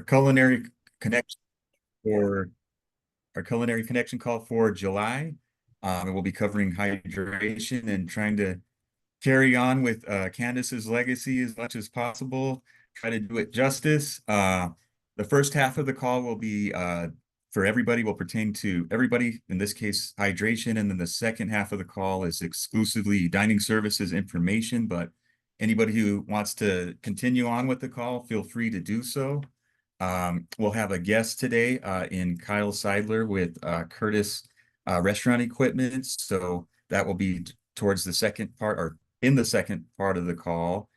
culinary connection for our culinary connection call for July. And we'll be covering hydration and trying to carry on with Candace's legacy as much as possible. Try to do it justice. The first half of the call will be for everybody, will pertain to everybody, in this case, hydration. And then the second half of the call is exclusively dining services information. But anybody who wants to continue on with the call, feel free to do so. We'll have a guest today in Kyle Seidler with Curtis Restaurant Equipment. So that will be towards the second part, or in the second part of the call.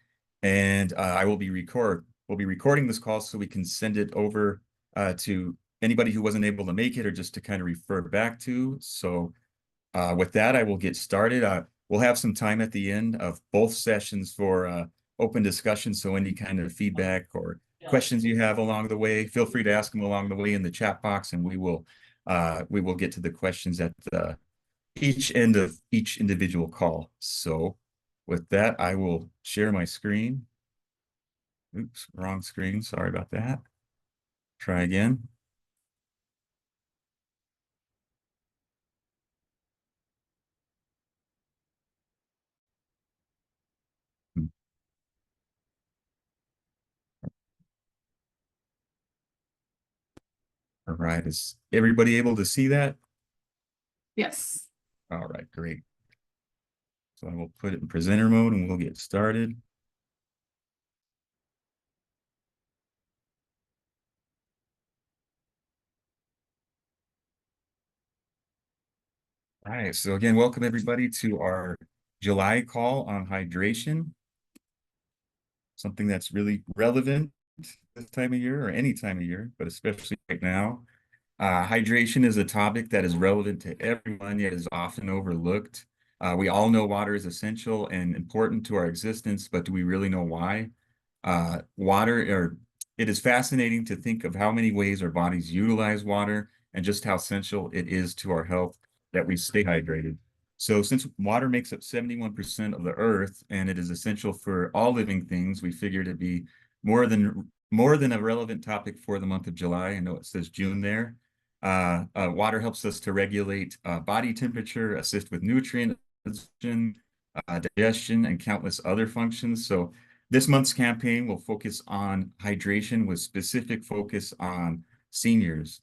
And we'll be recording this call so we can send it over to anybody who wasn't able to make it, or just to kind of refer back to. So with that, I will get started. We'll have some time at the end of both sessions for open discussion. So any kind of feedback or questions you have along the way, feel free to ask them along the way in the chat box, and we will get to the questions at each end of each individual call. So with that, I will share my screen. Oops, wrong screen. Sorry about that. Try again. All right. Is everybody able to see that? Yes. All right, great. So I will put it in presenter mode and we'll get started. All right, so again, welcome everybody to our July call on hydration. Something that's really relevant this time of year, or any time of year, but especially right now. Hydration is a topic that is relevant to everyone, yet is often overlooked. We all know water is essential and important to our existence, but do we really know why? It is fascinating to think of how many ways our bodies utilize water and just how essential it is to our health that we stay hydrated. So since water makes up 71% of the earth and it is essential for all living things, we figured it'd be more than a relevant topic for the month of July. I know it says June there. Water helps us to regulate body temperature, assist with nutrient absorption, digestion, and countless other functions. So this month's campaign will focus on hydration with specific focus on seniors.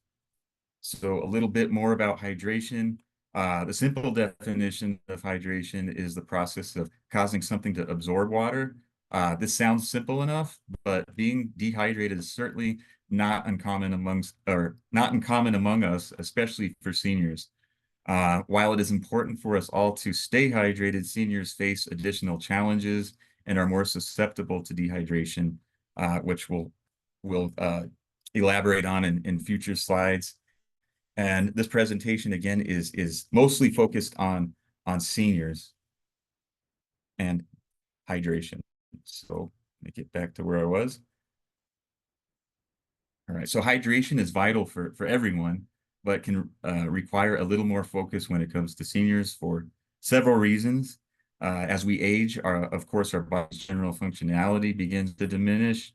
So a little bit more about hydration. The simple definition of hydration is the process of causing something to absorb water. This sounds simple enough, but being dehydrated is certainly not uncommon among us, especially for seniors. While it is important for us all to stay hydrated, seniors face additional challenges and are more susceptible to dehydration, which we'll elaborate on in future slides. And this presentation again is mostly focused on seniors and hydration. So let me get back to where I was. All right, so hydration is vital for everyone, but can require a little more focus when it comes to seniors for several reasons. As we age, of course, our body's general functionality begins to diminish,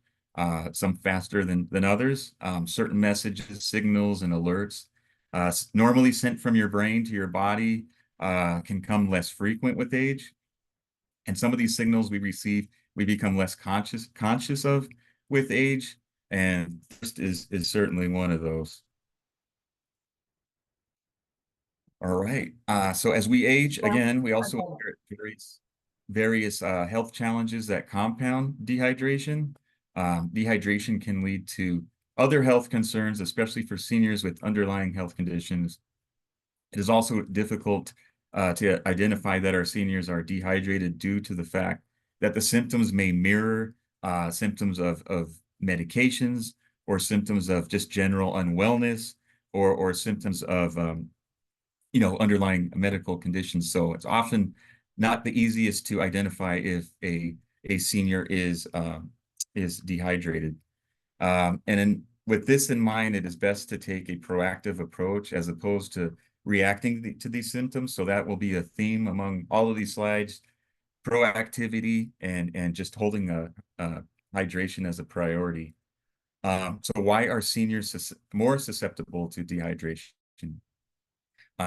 some faster than others. Certain messages, signals, and alerts normally sent from your brain to your body can come less frequent with age. And some of these signals we receive, we become less conscious of with age. And thirst is certainly one of those. All right. So as we age, again, we also inherit various health challenges that compound dehydration. Dehydration can lead to other health concerns, especially for seniors with underlying health conditions. It is also difficult to identify that our seniors are dehydrated due to the fact that the symptoms may mirror symptoms of medications, or symptoms of just general unwellness, or symptoms of underlying medical conditions. So it's often not the easiest to identify if a senior is dehydrated. With this in mind, it is best to take a proactive approach as opposed to reacting to these symptoms. So that will be a theme among all of these slides: proactivity and just holding hydration as a priority. So why are seniors more susceptible to dehydration?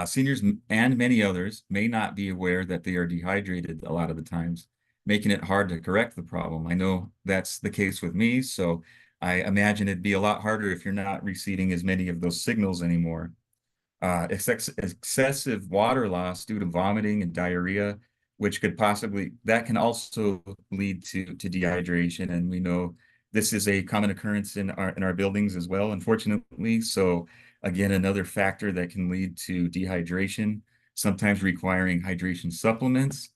Seniors and many others may not be aware that they are dehydrated a lot of the times, making it hard to correct the problem. I know that's the case with me, so I imagine it'd be a lot harder if you're not receiving as many of those signals anymore. Excessive water loss due to vomiting and diarrhea, which could possibly, that can also lead to dehydration. And we know this is a common occurrence in our buildings as well, unfortunately. So again, another factor that can lead to dehydration, sometimes requiring hydration supplements.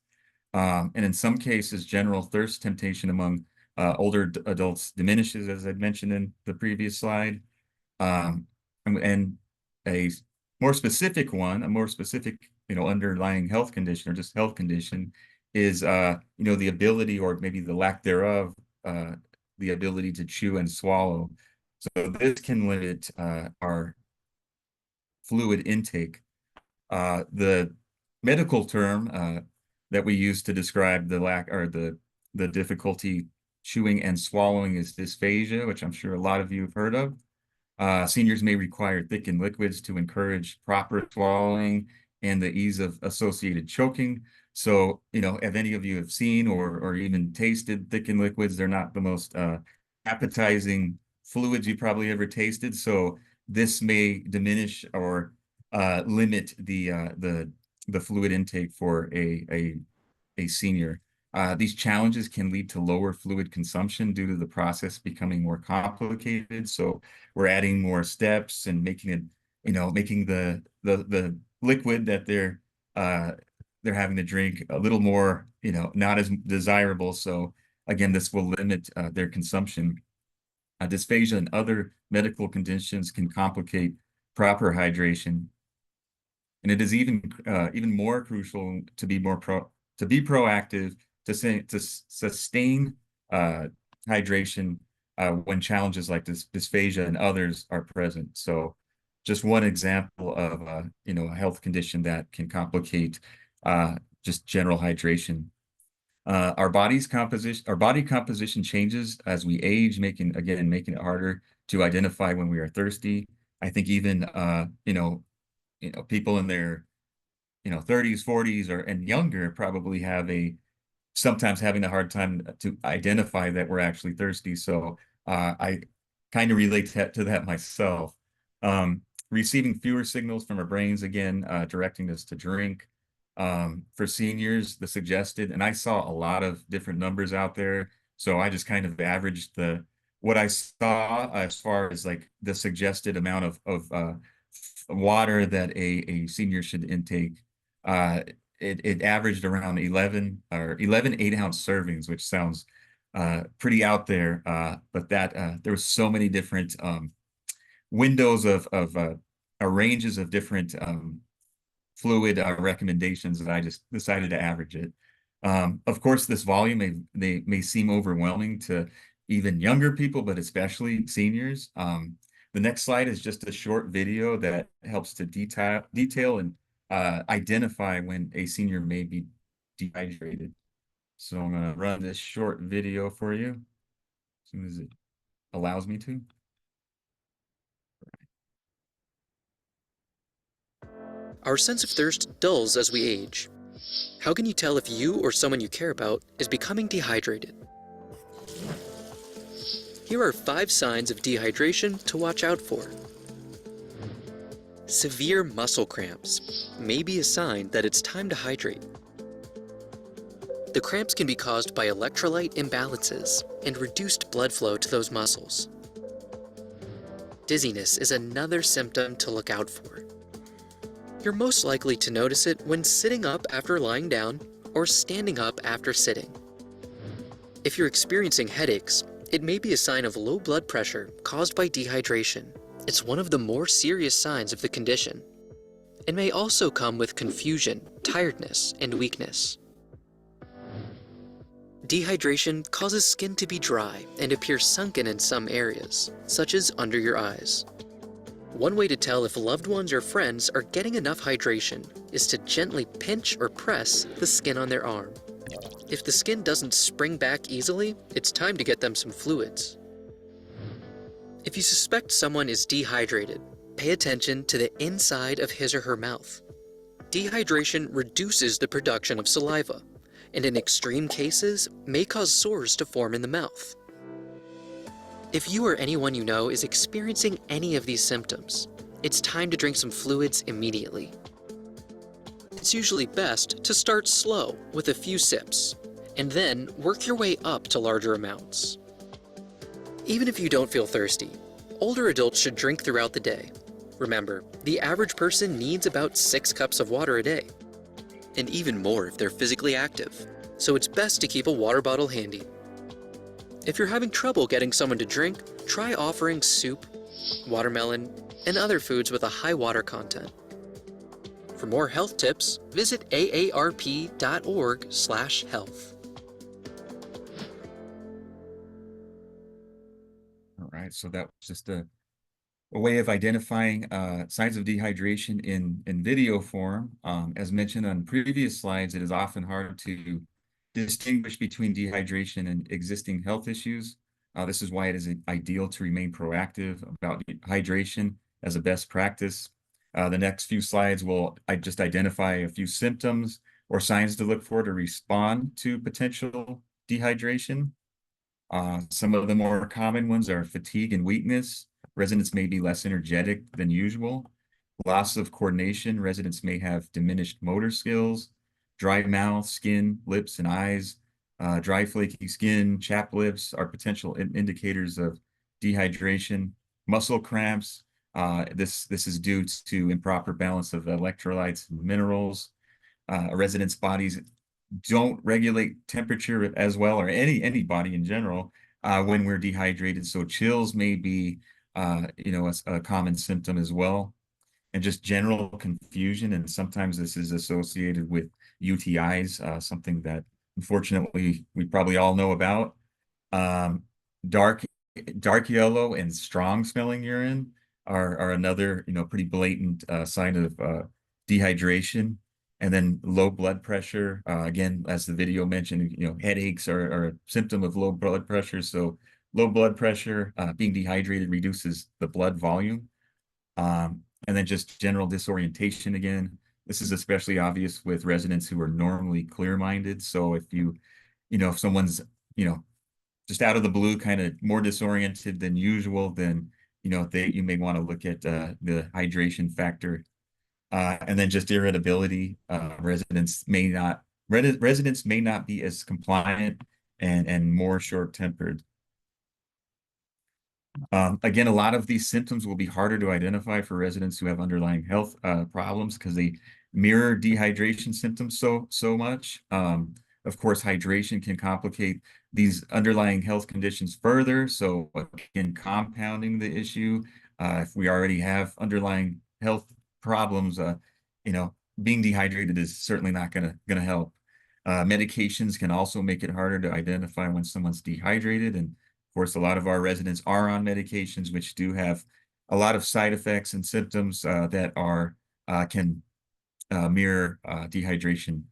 And in some cases, general thirst temptation among older adults diminishes, as I mentioned in the previous slide. Um, and a more specific one, a more specific, underlying health condition or just health condition is, the ability or maybe the lack thereof, the ability to chew and swallow. So this can limit our fluid intake. The medical term that we use to describe the lack or the difficulty chewing and swallowing is dysphagia, which I'm sure a lot of you have heard of. Seniors may require thickened liquids to encourage proper swallowing and the ease of associated choking. So, if any of you have seen or even tasted thickened liquids, they're not the most appetizing fluids you probably ever tasted. So this may diminish or limit the fluid intake for a senior. These challenges can lead to lower fluid consumption due to the process becoming more complicated. So we're adding more steps and making it, making the liquid that they're having to drink a little more, not as desirable. So again, this will limit their consumption. Dysphagia and other medical conditions can complicate proper hydration. And it is even more crucial to be proactive to sustain hydration when challenges like dysphagia and others are present. So just one example of a health condition that can complicate just general hydration. Our body composition changes as we age, making it harder to identify when we are thirsty. I think even people in their 30s, 40s, and younger probably sometimes having a hard time to identify that we're actually thirsty. So I kind of relate to that myself. Receiving fewer signals from our brains, again, directing us to drink. For seniors, the suggested, and I saw a lot of different numbers out there, so I just kind of averaged what I saw as far as like the suggested amount of water that a senior should intake. It averaged around 11 8-ounce servings, which sounds pretty out there. But there was so many different windows of ranges of different fluid recommendations that I just decided to average it. Of course, this volume may seem overwhelming to even younger people, but especially seniors. The next slide is just a short video that helps to detail and identify when a senior may be dehydrated. So I'm going to run this short video for you as soon as it allows me to. Our sense of thirst dulls as we age. How can you tell if you or someone you care about is becoming dehydrated? Here are 5 signs of dehydration to watch out for. Severe muscle cramps may be a sign that it's time to hydrate. The cramps can be caused by electrolyte imbalances and reduced blood flow to those muscles. Dizziness is another symptom to look out for. You're most likely to notice it when sitting up after lying down or standing up after sitting. If you're experiencing headaches, it may be a sign of low blood pressure caused by dehydration. It's one of the more serious signs of the condition. It may also come with confusion, tiredness, and weakness. Dehydration causes skin to be dry and appear sunken in some areas, such as under your eyes. One way to tell if loved ones or friends are getting enough hydration is to gently pinch or press the skin on their arm. If the skin doesn't spring back easily, it's time to get them some fluids. If you suspect someone is dehydrated, pay attention to the inside of his or her mouth. Dehydration reduces the production of saliva, and in extreme cases, may cause sores to form in the mouth. If you or anyone you know is experiencing any of these symptoms, it's time to drink some fluids immediately. It's usually best to start slow with a few sips, and then work your way up to larger amounts. Even if you don't feel thirsty, older adults should drink throughout the day. Remember, the average person needs about 6 cups of water a day, and even more if they're physically active, so it's best to keep a water bottle handy. If you're having trouble getting someone to drink, try offering soup, watermelon, and other foods with a high water content. For more health tips, visit aarp.org/health. All right, so that was just a way of identifying signs of dehydration in video form. As mentioned on previous slides, it is often hard to distinguish between dehydration and existing health issues. This is why it is ideal to remain proactive about hydration as a best practice. The next few slides will just identify a few symptoms or signs to look for to respond to potential dehydration. Some of the more common ones are fatigue and weakness. Residents may be less energetic than usual. Loss of coordination. Residents may have diminished motor skills. Dry mouth, skin, lips, and eyes. Dry, flaky skin, chapped lips are potential indicators of dehydration. Muscle cramps. This is due to improper balance of electrolytes and minerals. Residents' bodies don't regulate temperature as well, or any body in general, when we're dehydrated. So chills may be, a common symptom as well, and just general confusion. And sometimes this is associated with UTIs, something that unfortunately we probably all know about. Um, dark yellow and strong smelling urine are another, pretty blatant sign of dehydration. And then low blood pressure, again, as the video mentioned, headaches are a symptom of low blood pressure. So low blood pressure, being dehydrated reduces the blood volume. And then just general disorientation again. This is especially obvious with residents who are normally clear-minded. So if someone's, just out of the blue, kind of more disoriented than usual, then, you may want to look at the hydration factor. And then just irritability. Residents may not be as compliant and more short-tempered. Again, a lot of these symptoms will be harder to identify for residents who have underlying health problems because they mirror dehydration symptoms so much. Of course, hydration can complicate these underlying health conditions further. So again, compounding the issue. If we already have underlying health problems, being dehydrated is certainly not gonna help. Medications can also make it harder to identify when someone's dehydrated. And of course, a lot of our residents are on medications, which do have a lot of side effects and symptoms that can mirror dehydration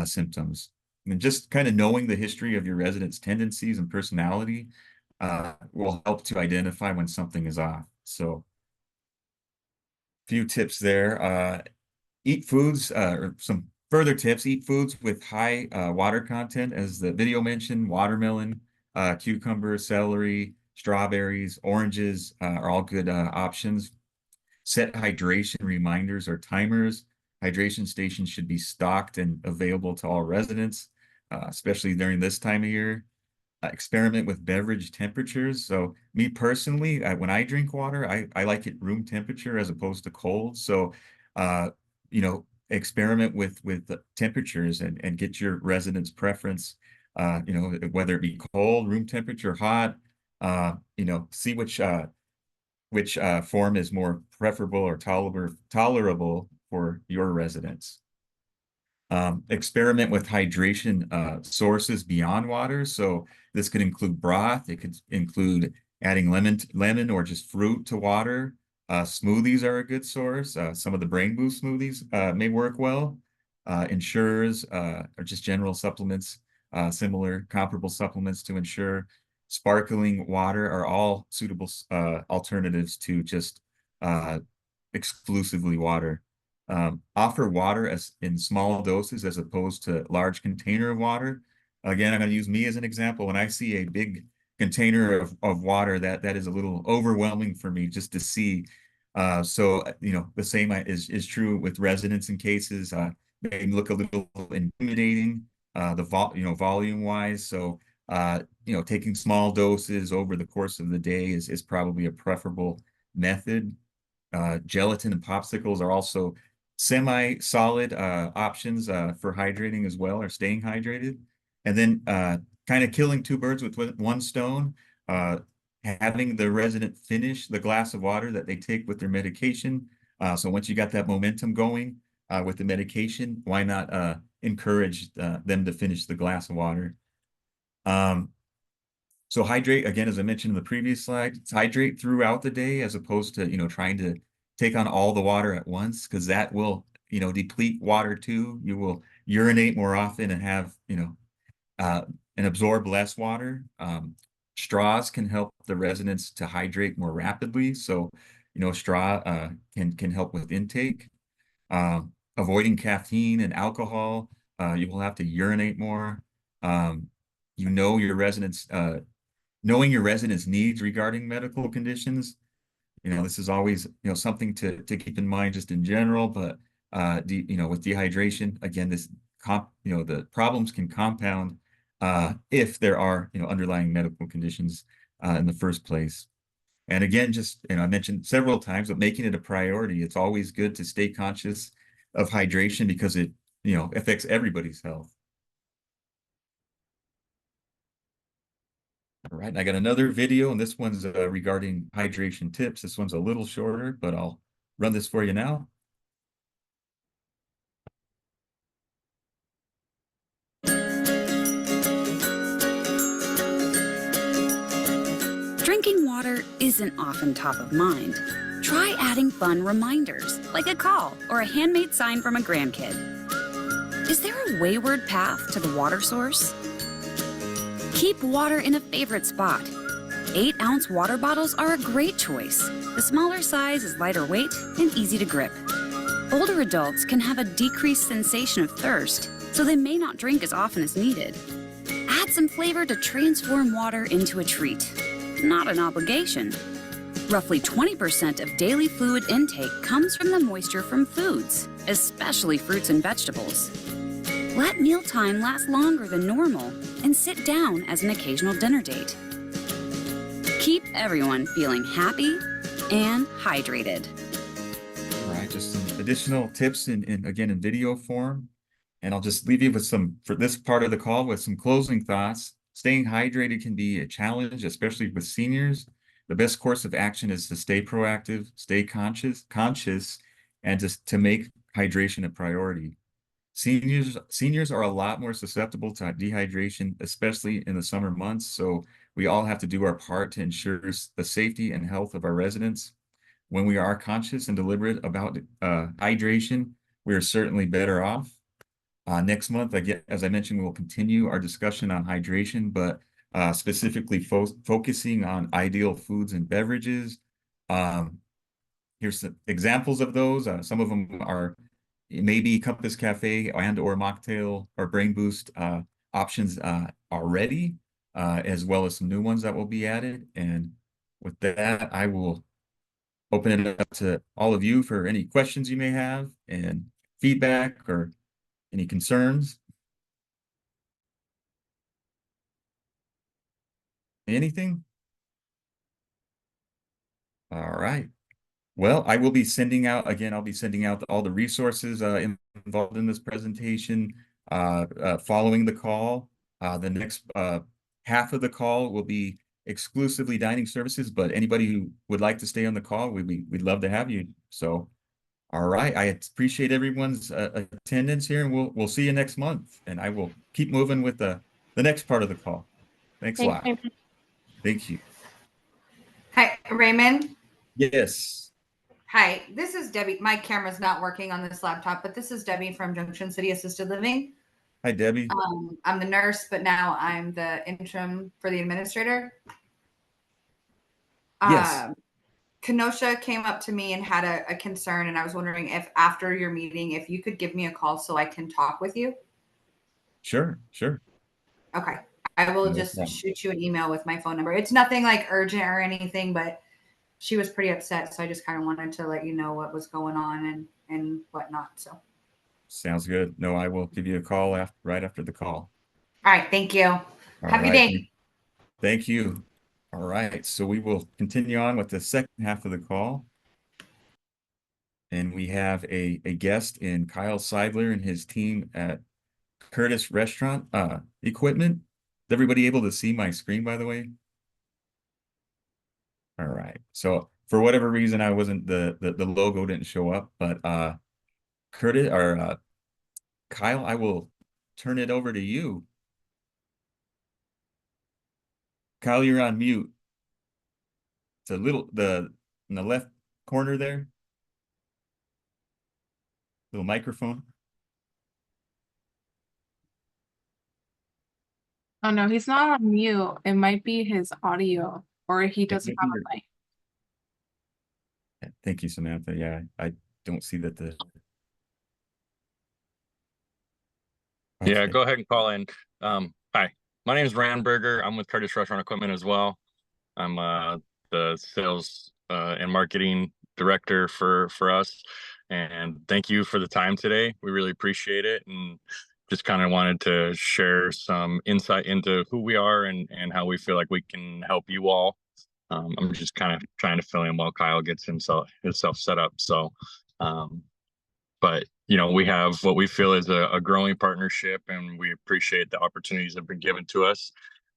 symptoms. And just kind of knowing the history of your residents' tendencies and personality will help to identify when something is off. So, few tips there. Eat foods, or some further tips, eat foods with high water content, as the video mentioned. Watermelon, cucumber, celery, strawberries, oranges are all good options. Set hydration reminders or timers. Hydration stations should be stocked and available to all residents, especially during this time of year. Experiment with beverage temperatures. So me personally, when I drink water, I like it room temperature as opposed to cold. So, experiment with the temperatures and get your residents' preference. Whether it be cold, room temperature, hot. See which form is more preferable or tolerable for your residents. Experiment with hydration sources beyond water. So this could include broth. It could include adding lemon or just fruit to water. Smoothies are a good source. Some of the Brain Boost smoothies may work well. Ensures or just general supplements, comparable supplements to Ensure. sparkling water are all suitable alternatives to just exclusively water. Offer water as in small doses as opposed to large container of water. Again, I'm going to use me as an example. When I see a big container of water, that is a little overwhelming for me just to see. So, the same is true with residents in cases. They look a little intimidating, volume wise. So, taking small doses over the course of the day is probably a preferable method. Gelatin and popsicles are also semi-solid options for hydrating as well, or staying hydrated. And then kind of killing two birds with one stone, having the resident finish the glass of water that they take with their medication. So once you got that momentum going with the medication, why not encourage them to finish the glass of water? So hydrate, again, as I mentioned in the previous slide, hydrate throughout the day as opposed to, trying to take on all the water at once, because that will, deplete water too. You will urinate more often and have, and absorb less water. Straws can help the residents to hydrate more rapidly. So, straw can help with intake. Avoiding caffeine and alcohol, you will have to urinate more. Your residents, knowing your residents' needs regarding medical conditions, this is always, something to keep in mind just in general, but, with dehydration, again, the problems can compound if there are, underlying medical conditions in the first place. And again, just, I mentioned several times, but making it a priority, it's always good to stay conscious of hydration because it, affects everybody's health. All right, I got another video, and this one's regarding hydration tips. This one's a little shorter, but I'll run this for you now. Drinking water isn't often top of mind. Try adding fun reminders, like a call or a handmade sign from a grandkid. Is there a wayward path to the water source? Keep water in a favorite spot. 8-ounce water bottles are a great choice. The smaller size is lighter weight and easy to grip. Older adults can have a decreased sensation of thirst, so they may not drink as often as needed. Add some flavor to transform water into a treat, not an obligation. Roughly 20% of daily fluid intake comes from the moisture from foods, especially fruits and vegetables. Let mealtime last longer than normal and sit down as an occasional dinner date. Keep everyone feeling happy and hydrated. All right, just some additional tips again in video form. And I'll just leave you with for this part of the call, with some closing thoughts. Staying hydrated can be a challenge, especially with seniors. The best course of action is to stay proactive, stay conscious, and just to make hydration a priority. Seniors are a lot more susceptible to dehydration, especially in the summer months. So we all have to do our part to ensure the safety and health of our residents. When we are conscious and deliberate about hydration, we are certainly better off. Next month, as I mentioned, we will continue our discussion on hydration, but specifically focusing on ideal foods and beverages. Here's some examples of those. Some of them are maybe Compass Cafe or mocktail or Brain Boost options already, as well as some new ones that will be added. And with that, I will open it up to all of you for any questions you may have and feedback or any concerns. Anything? All right. Well, I will be sending out, again, I'll be sending out all the resources involved in this presentation following the call. The next half of the call will be exclusively dining services, but anybody who would like to stay on the call, we'd love to have you. So, all right, I appreciate everyone's attendance here, and we'll see you next month. And I will keep moving with the next part of the call. Thanks a lot. Raymond. Thank you. Hi, Raymond. Yes. Hi, this is Debbie. My camera's not working on this laptop, but this is Debbie from Junction City Assisted Living. Hi, Debbie. I'm the nurse, but now I'm the interim for the administrator. Yes, Kenosha came up to me and had a concern, and I was wondering if after your meeting, if you could give me a call so I can talk with you. sure, sure. Okay. I will No just problem. shoot you an email with my phone number. It's nothing like urgent or anything, but she was pretty upset. So I just kind of wanted to let you know what was going on and whatnot. So, all Sounds good. No, I will give you a call right after the call. right. Thank you. All Have a good right. day. Thank you. All right. So we will continue on with the second half of the call. And we have a guest in Kyle Seidler and his team at Curtis Restaurant Equipment. Is everybody able to see my screen, by the way? All right. So for whatever reason, I wasn't the logo didn't show up, but Curtis or Kyle, I will turn it over to you. Kyle, you're on mute. It's a little in the left corner there, little microphone. Oh no, he's not on mute. It might be his audio, or he It doesn't might be have your- a mic. Thank you, Samantha. Yeah, I don't see that the Yeah, okay. go ahead and call in. Hi, my name is Randberger. I'm with Curtis Restaurant Equipment as well. I'm the sales and marketing director for us. And thank you for the time today. We really appreciate it, and just kind of wanted to share some insight into who we are and how we feel like we can help you all. I'm just kind of trying to fill in while Kyle gets himself set up. So, um, but we have what we feel is a growing partnership, and we appreciate the opportunities that have been given to us.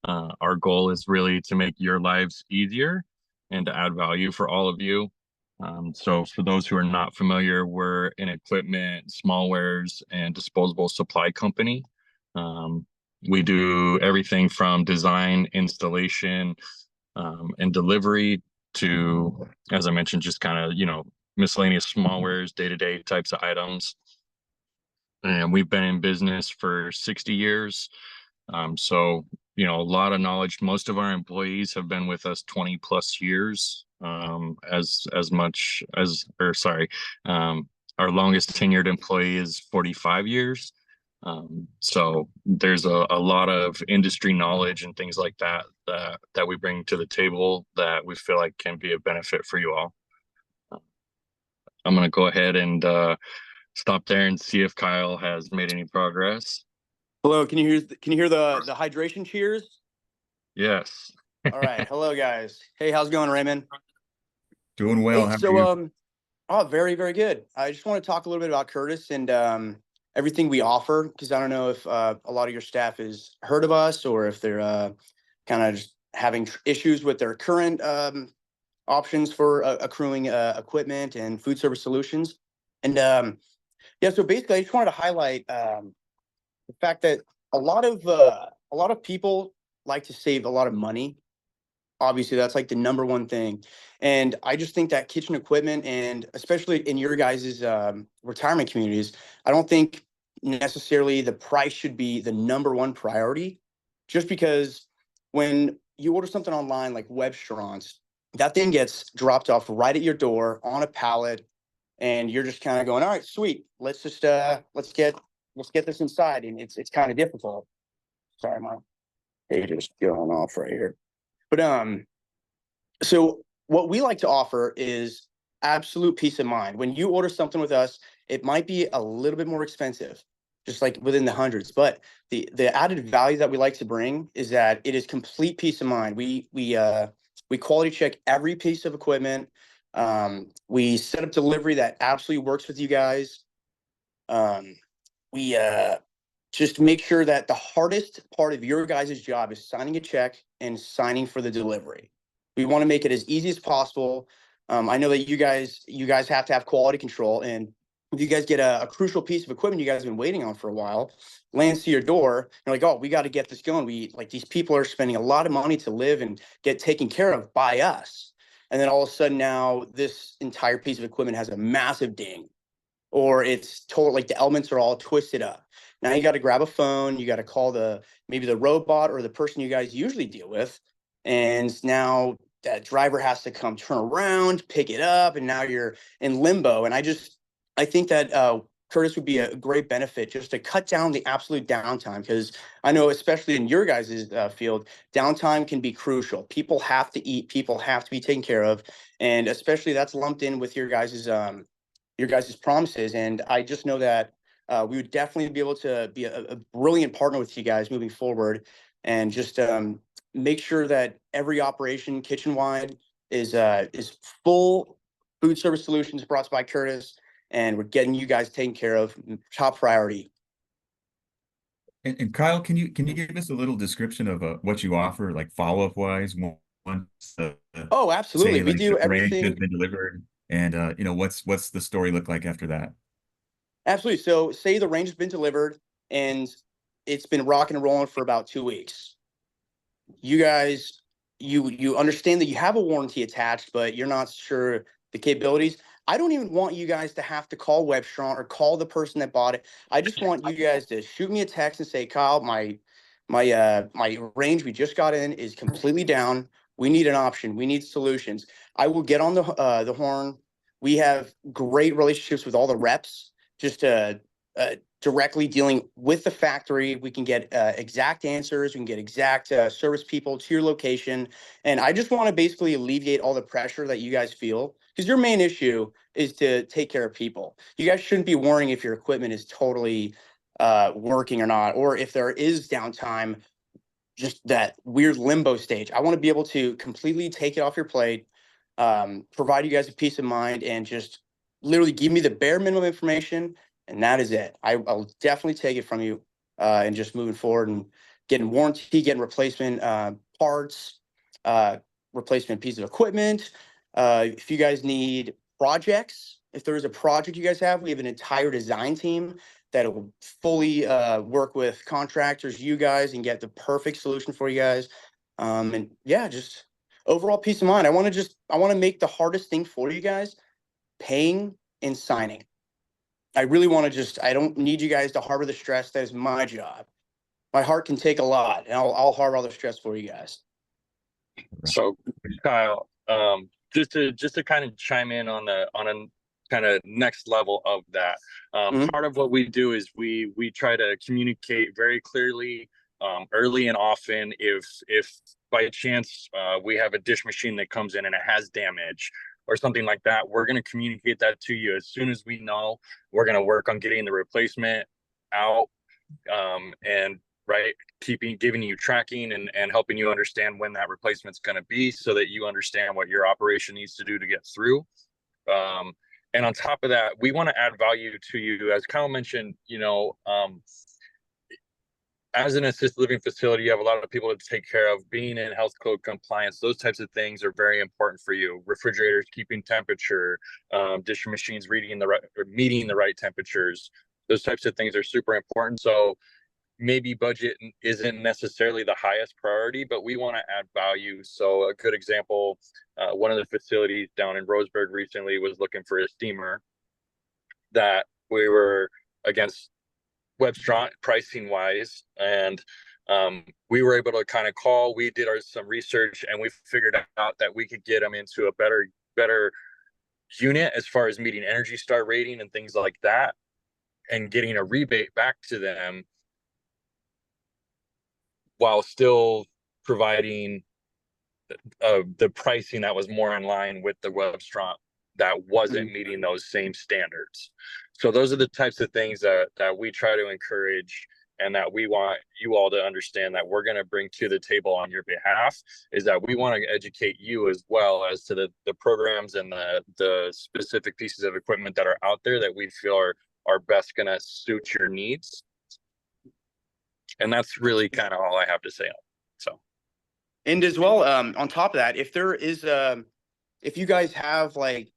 Our goal is really to make your lives easier and to add value for all of you. So for those who are not familiar, we're an equipment, smallwares, and disposable supply company. um, we do everything from design, installation, and delivery to, as I mentioned, just kind of miscellaneous smallwares, day-to-day types of items. And we've been in business for 60 years. So, a lot of knowledge. Most of our employees have been with us 20 plus years. As much as, or sorry, our longest tenured employee is 45 years. So there's a lot of industry knowledge and things like that we bring to the table that we feel like can be a benefit for you all. I'm going to go ahead and stop there and see if Kyle has made any progress. Hello, can you hear the hydration cheers? Yes. All right. Hello guys. Hey, how's it going, Raymond? Doing well. Hey, How are so you? very, very good. I just want to talk a little bit about Curtis and everything we offer, because I don't know if a lot of your staff has heard of us or if they're kind of just having issues with their current options for accruing equipment and food service solutions. And yeah, so basically I just wanted to highlight the fact that a lot of people like to save a lot of money. Obviously, that's like the number one thing. And I just think that kitchen equipment, and especially in your guys' retirement communities, I don't think necessarily the price should be the number one priority, just because when you order something online like Webstrons, that thing gets dropped off right at your door on a pallet, and you're just kind of going, all right, sweet, let's just let's get this inside. And it's kind of difficult. Sorry, my page is going off right here. But so what we like to offer is absolute peace of mind. When you order something with us, it might be a little bit more expensive, just like within the hundreds. But the added value that we like to bring is that it is complete peace of mind. We quality check every piece of equipment. We set up delivery that absolutely works with you guys. We just make sure that the hardest part of your guys' job is signing a check and signing for the delivery. We want to make it as easy as possible. I know that you guys have to have quality control, and if you guys get a crucial piece of equipment you guys have been waiting on for a while, lands to your door, you're like, oh, we got to get this going. These people are spending a lot of money to live and get taken care of by us. And then all of a sudden now this entire piece of equipment has a massive ding, or it's total, like the elements are all twisted up. Now you got to grab a phone, you got to call maybe the robot or the person you guys usually deal with. And now that driver has to come turn around, pick it up, and now you're in limbo. And I think that Curtis would be a great benefit just to cut down the absolute downtime, because I know, especially in your guys' field, downtime can be crucial. People have to eat, people have to be taken care of, and especially that's lumped in with your guys' promises. And I just know that we would definitely be able to be a brilliant partner with you guys moving forward, and just make sure that every operation kitchen wide is full food service solutions brought by Curtis, and we're getting you guys taken care of, top priority. And Kyle, can you give us a little description of what you offer, like follow-up wise, once Oh, absolutely. say We like do the range has everything. been delivered, and what's the story look like after that? Absolutely. So say the range has been delivered and it's been rocking and rolling for about 2 weeks. You guys, you understand that you have a warranty attached, but you're not sure the capabilities. I don't even want you guys to have to call Webstron or call the person that bought it. I just want you guys to shoot me a text and say, Kyle, my range we just got in is completely down. We need an option. We need solutions. I will get on the horn. We have great relationships with all the reps, just directly dealing with the factory. We can get exact answers. We can get exact service people to your location. And I just want to basically alleviate all the pressure that you guys feel, because your main issue is to take care of people. You guys shouldn't be worrying if your equipment is totally working or not, or if there is downtime, just that weird limbo stage. I want to be able to completely take it off your plate, provide you guys a peace of mind, and just literally give me the bare minimum information, and that is it. I'll definitely take it from you, and just moving forward and getting warranty, getting replacement parts, replacement piece of equipment. If you guys need projects, if there is a project you guys have, we have an entire design team that will fully work with contractors, you guys, and get the perfect solution for you guys. And yeah, just overall peace of mind. I want to make the hardest thing for you guys, paying and signing. I really want to I don't need you guys to harbor the stress. That is my job. My heart can take a lot, and I'll harbor all the stress for you guys. So, Kyle, just to kind of chime in on a kind of next level of that. Mhm. Part of what we do is we try to communicate very clearly, early and often. If by chance we have a dish machine that comes in and it has damage or something like that, we're going to communicate that to you as soon as we know. We're going to work on getting the replacement out, and right, giving you tracking and helping you understand when that replacement's going to be, so that you understand what your operation needs to do to get through. And on top of that, we want to add value to you. As Kyle mentioned, as an assisted living facility, you have a lot of people to take care of. Being in health code compliance, those types of things are very important for you. Refrigerators keeping temperature, dish machines meeting the right temperatures. Those types of things are super important. So maybe budget isn't necessarily the highest priority, but we want to add value. So a good example, one of the facilities down in Roseburg recently was looking for a steamer that we were against Webstron pricing wise, and we were able to kind of call. We did some research, and we figured out that we could get them into a better unit as far as meeting Energy Star rating and things like that, and getting a rebate back to them while still providing the pricing that was more in line with the Webstron that wasn't meeting those same standards. So those are the types of things that we try to encourage, and that we want you all to understand that we're going to bring to the table on your behalf, is that we want to educate you as well as to the programs and the specific pieces of equipment that are out there that we feel are best going to suit your needs. And that's really kind of all I have to say on it. So, And as well, on top of that, if there is if you guys have like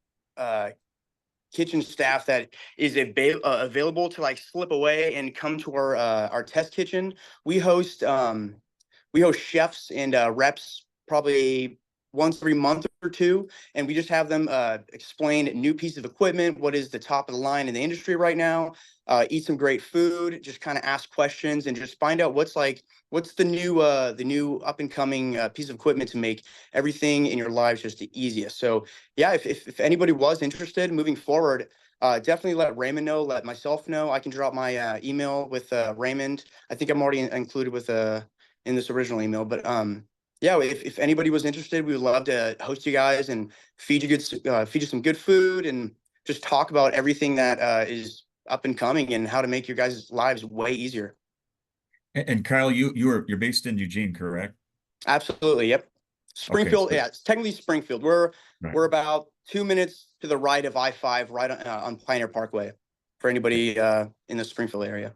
kitchen staff that is available to like slip away and come to our test kitchen, we host chefs and reps probably once every month or two, and we just have them explain new piece of equipment, what is the top of the line in the industry right now, eat some great food, just kind of ask questions and just find out what's the new up and coming piece of equipment to make everything in your lives just the easiest. So yeah, if anybody was interested moving forward, definitely let Raymond know, let myself know. I can drop my email with Raymond. I think I'm already included with in this original email, but yeah, if anybody was interested, we would love to host you guys and feed you some good food and just talk about everything that is up and coming and how to make your guys' lives way easier. And Kyle, you're based in Eugene, correct? Absolutely. Yep. Okay, Springfield. so Yeah, it's technically Springfield. We're right. about 2 minutes to the right of I-5, right on Pioneer Parkway, for anybody in the Springfield area.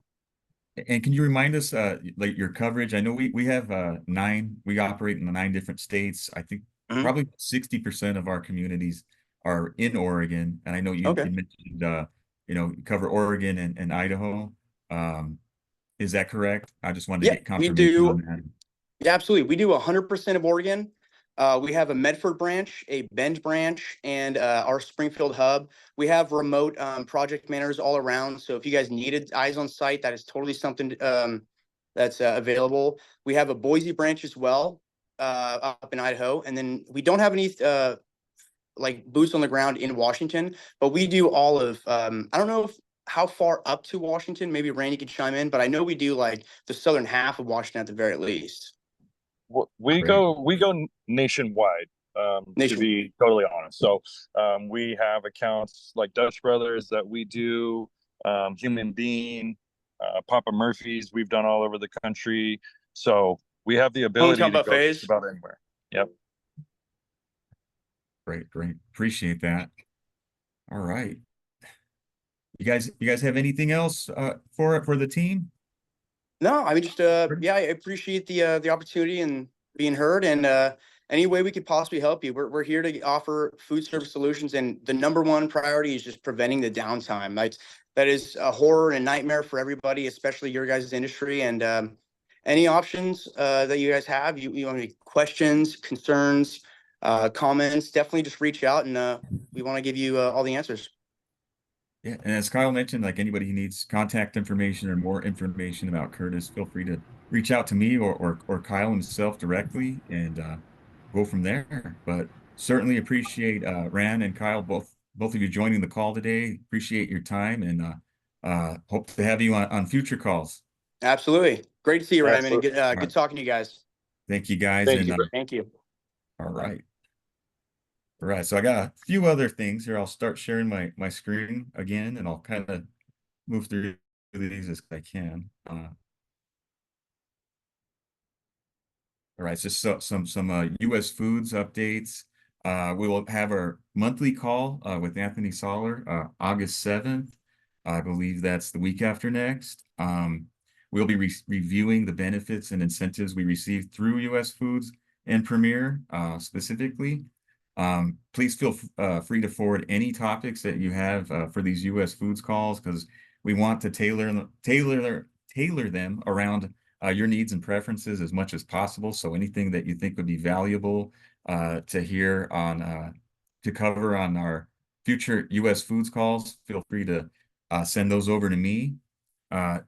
And can you remind us, like your coverage? I know we have we operate in 9 different states. I think Mhm. probably 60% of our communities are in Oregon. And I know you Okay. mentioned, you cover Oregon and Idaho. Is that correct? I just wanted to Yeah, get we confirmation on do. that. Yeah, absolutely. We do 100% of Oregon. We have a Medford branch, a Bend branch, and our Springfield hub. We have remote project managers all around. So if you guys needed eyes on site, that is totally something that's available. We have a Boise branch as well, up in Idaho. And then we don't have any like boots on the ground in Washington, but we do all of, I don't know how far up to Washington, maybe Randy could chime in, but I know we do like the southern half of Washington at the very least. Great. We go nationwide, to Nation. be totally honest. So we have accounts like Dutch Brothers that we do, Human Being, Papa Murphy's. We've done all over the country. So we have the ability Hometown to go just buffets. about anywhere. Yep. Great. Appreciate that. All right. You guys have anything else for the team? No, I mean just yeah, I appreciate the opportunity and being heard, and any way we could possibly help you. We're here to offer food service solutions, and the number one priority is just preventing the downtime. That is a horror and a nightmare for everybody, especially your guys' industry. And any options that you guys have, you have any questions, concerns, comments, definitely just reach out, and we want to give you all the answers. Yeah, and as Kyle mentioned, like anybody who needs contact information or more information about Curtis, feel free to reach out to me or Kyle himself directly and go from there. But certainly appreciate Ran and Kyle, both of you joining the call today. Appreciate your time and hope to have you on future calls. Absolutely, great to see you, Raymond, and Absolutely. good talking to you guys. Thank you guys. Thank And you. Thank you. all right. All right, so I got a few other things here. I'll start sharing my screen again, and I'll kind of move through these as I can. All right, just some U.S. foods updates. We will have our monthly call with Anthony Soller August 7th. I believe that's the week after next. We'll be reviewing the benefits and incentives we received through U.S. Foods and Premier specifically. Please feel free to forward any topics that you have for these U.S. Foods calls because we want to tailor them around your needs and preferences as much as possible. So anything that you think would be valuable to hear on to cover on our future U.S. Foods calls, feel free to send those over to me.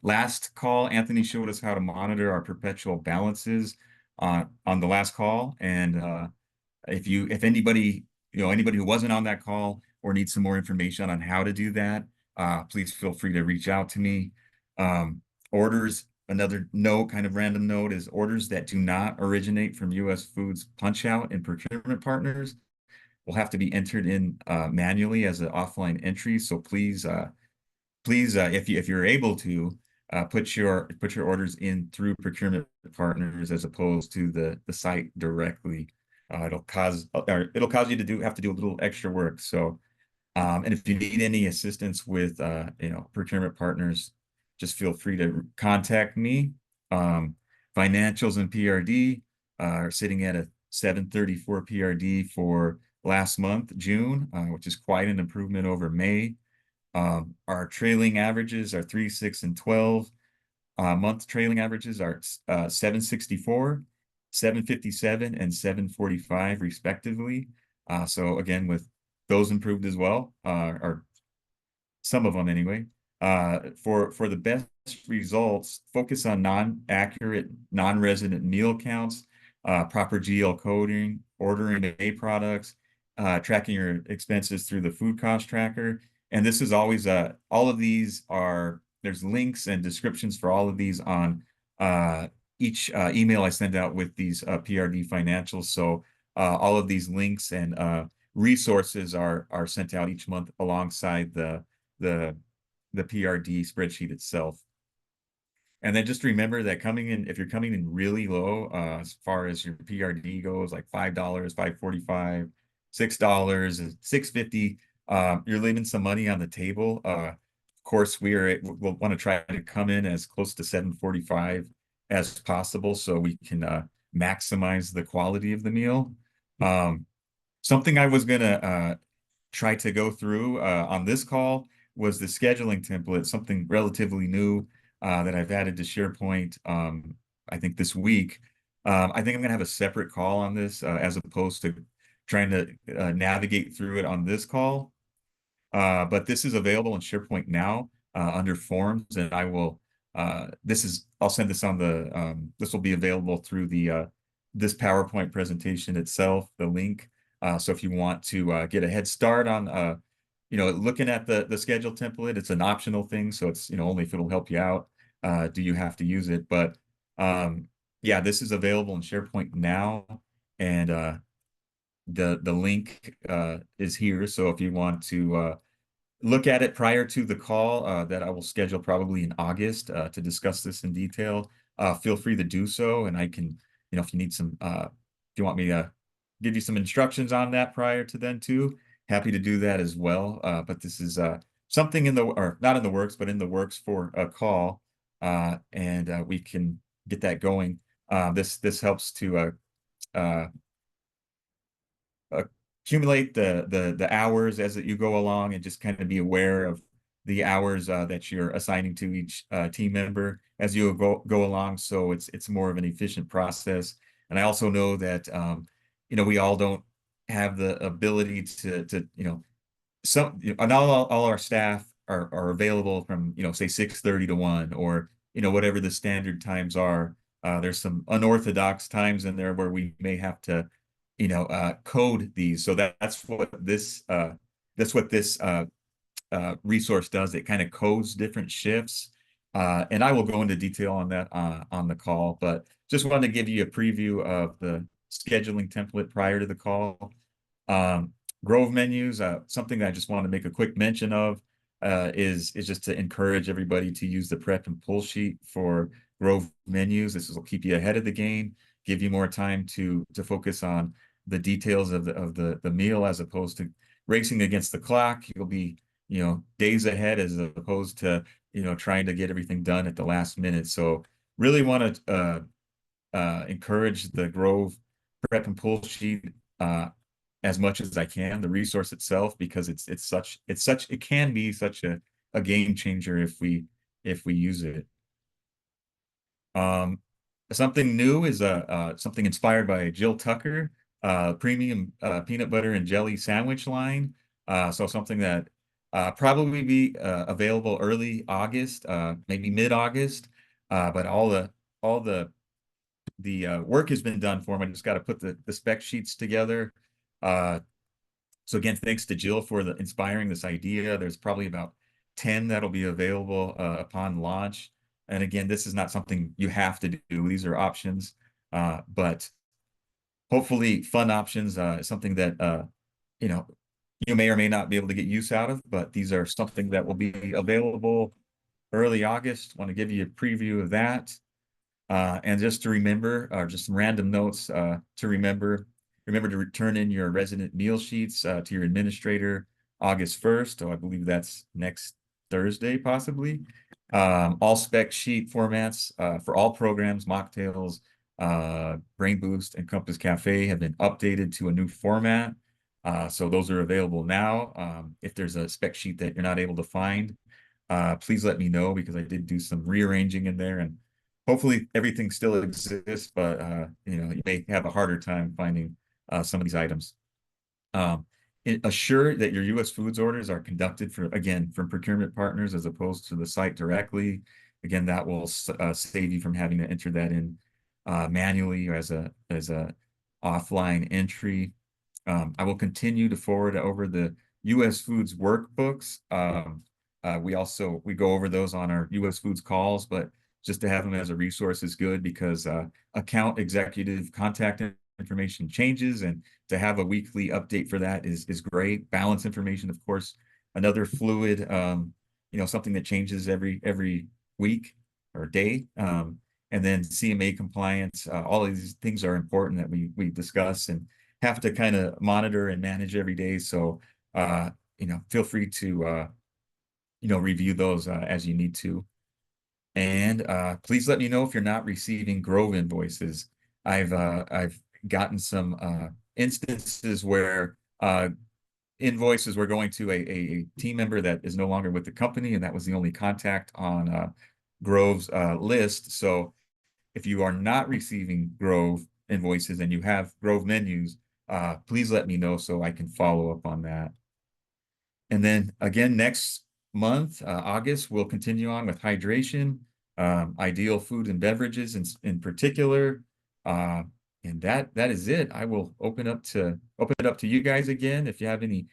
Last call, Anthony showed us how to monitor our perpetual balances on the last call, and if anybody who wasn't on that call or needs some more information on how to do that, please feel free to reach out to me. Orders, another note, kind of random note, is orders that do not originate from U.S. Foods punch out and procurement partners will have to be entered in manually as an offline entry. So please, if you're able to, put your orders in through procurement partners as opposed to the site directly. It'll cause you to have to do a little extra work. So, and if you need any assistance with procurement partners, just feel free to contact me. Financials and PRD are sitting at a 734 PRD for last month, June, which is quite an improvement over May. Our trailing averages are 3, 6, and 12. Month trailing averages are 764. 757 and 745 respectively. So again, with those improved as well, or some of them anyway. For the best results, focus on non-accurate, non-resident meal counts, proper GL coding, ordering A products, tracking your expenses through the food cost tracker. And this is always all of these are, there's links and descriptions for all of these on each email I send out with these PRD financials. So all of these links and resources are sent out each month alongside the PRD spreadsheet itself. And then just remember that coming in, if you're coming in really low, as far as your PRD goes, like $5, $5.45, $6, $6.50, you're leaving some money on the table. Of course, we'll want to try to come in as close to 745 as possible so we can maximize the quality of the meal. Something I was gonna try to go through on this call was the scheduling template, something relatively new that I've added to SharePoint, I think this week. I think I'm gonna have a separate call on this as opposed to trying to navigate through it on this call. But this is available in SharePoint now under forms, and I'll send this on this will be available through this PowerPoint presentation itself, the link. So if you want to get a head start on looking at the schedule template, it's an optional thing, so it's only if it'll help you out do you have to use it. But yeah, this is available in SharePoint now, and the link is here. So if you want to look at it prior to the call that I will schedule probably in August to discuss this in detail, feel free to do so, and I can, if you need if you want me to give you some instructions on that prior to then too, happy to do that as well. But this is something or not in the works, but in the works for a call, and we can get that going. This helps to accumulate the hours as you go along, and just kind of be aware of the hours that you're assigning to each team member as you go along. So it's more of an efficient process. And I also know that we all don't have the ability to not all our staff are available from say 6:30 to 1, or whatever the standard times are. There's some unorthodox times in there where we may have to code these. So that's what this resource does. It kind of codes different shifts, and I will go into detail on that on the call, but just wanted to give you a preview of the scheduling template prior to the call. Grove menus, something that I just want to make a quick mention of is just to encourage everybody to use the prep and pull sheet for Grove menus. This will keep you ahead of the game, give you more time to focus on the details of the meal as opposed to racing against the clock. You'll be days ahead as opposed to trying to get everything done at the last minute. So really want to encourage the Grove prep and pull sheet as much as I can, the resource itself, because it can be such a game changer if we use it. Something new is something inspired by Jill Tucker, premium peanut butter and jelly sandwich line. So something that probably be available early August, maybe mid-August. But all the work has been done for them. I just got to put the spec sheets together. So again, thanks to Jill for inspiring this idea. There's probably about 10 that'll be available upon launch. And again, this is not something you have to do. These are options, but hopefully fun options, something that you may or may not be able to get use out of, but these are something that will be available early August. Want to give you a preview of that. And just to remember, just some random notes to remember to return in your resident meal sheets to your administrator August 1st. So I believe that's next Thursday, possibly. All spec sheet formats for all programs, Mocktails, Brain Boost, and Compass Cafe have been updated to a new format. So those are available now. If there's a spec sheet that you're not able to find, please let me know, because I did do some rearranging in there, and hopefully everything still exists, but you know, you may have a harder time finding some of these items. Assure that your U.S. foods orders are conducted from procurement partners as opposed to the site directly. Again, that will save you from having to enter that in manually or as a offline entry. I will continue to forward over the U.S. Foods workbooks. We go over those on our U.S. Foods calls, but just to have them as a resource is good because account executive contact information changes, and to have a weekly update for that is great. Balance information, of course, another fluid, you know, something that changes every week or day. And then CMA compliance, all of these things are important that we discuss and have to kind of monitor and manage every day. So, you know, feel free to, you know, review those as you need to. And please let me know if you're not receiving Grove invoices. I've gotten some instances where invoices were going to a team member that is no longer with the company, and that was the only contact on Grove's list. So if you are not receiving Grove invoices and you have Grove menus, please let me know so I can follow up on that. And then again, next month, August, we'll continue on with hydration, ideal food and beverages in particular. And that is it. I will open it up to you guys again if you have any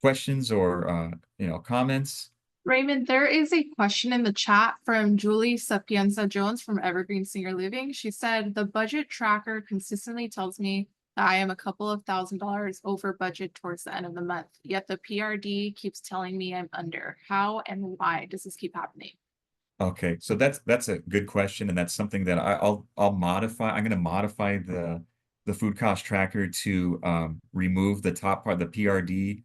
questions or you know, comments. Raymond, there is a question in the chat from Julie Sapienza Jones from Evergreen Senior Living. She said, the budget tracker consistently tells me that I am a couple of $1,000s over budget towards the end of the month, yet the PRD keeps telling me I'm under. How and why does this keep happening? Okay, so that's a good question, and that's something that I'll modify. I'm going to modify the food cost tracker to remove the top part, the PRD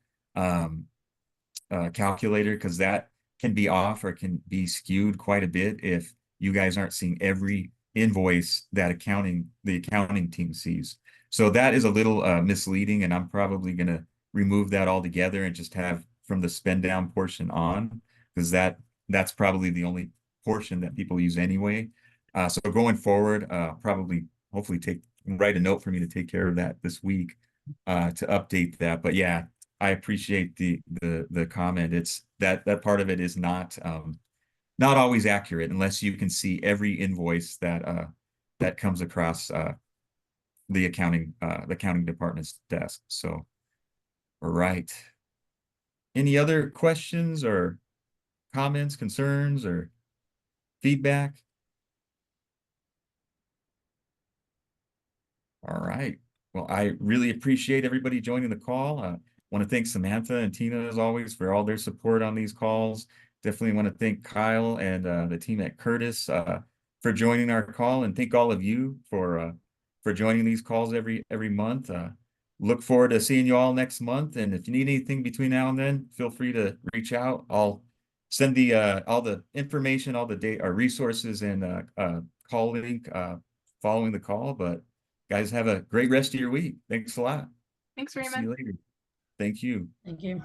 calculator, because that can be off or can be skewed quite a bit if you guys aren't seeing every invoice that the accounting team sees. So that is a little misleading, and I'm probably going to remove that altogether and just have from the spend down portion on, because that's probably the only portion that people use anyway. So going forward, hopefully write a note for me to take care of that this week to update that. But yeah, I appreciate the comment. It's that part of it is not always accurate unless you can see every invoice that comes across the accounting department's desk. So, all right. Any other questions or comments, concerns, or feedback? All right. Well, I really appreciate everybody joining the call. Want to thank Samantha and Tina, as always, for all their support on these calls. Definitely want to thank Kyle and the team at Curtis for joining our call, and thank all of you for joining these calls every month. Look forward to seeing you all next month. And if you need anything between now and then, feel free to reach out. I'll send all the information, all the data, our resources, and call link following the call. But guys, have a great rest of your week. Thanks a lot. Thanks, See Raymond. you later. Thank you. Thank you.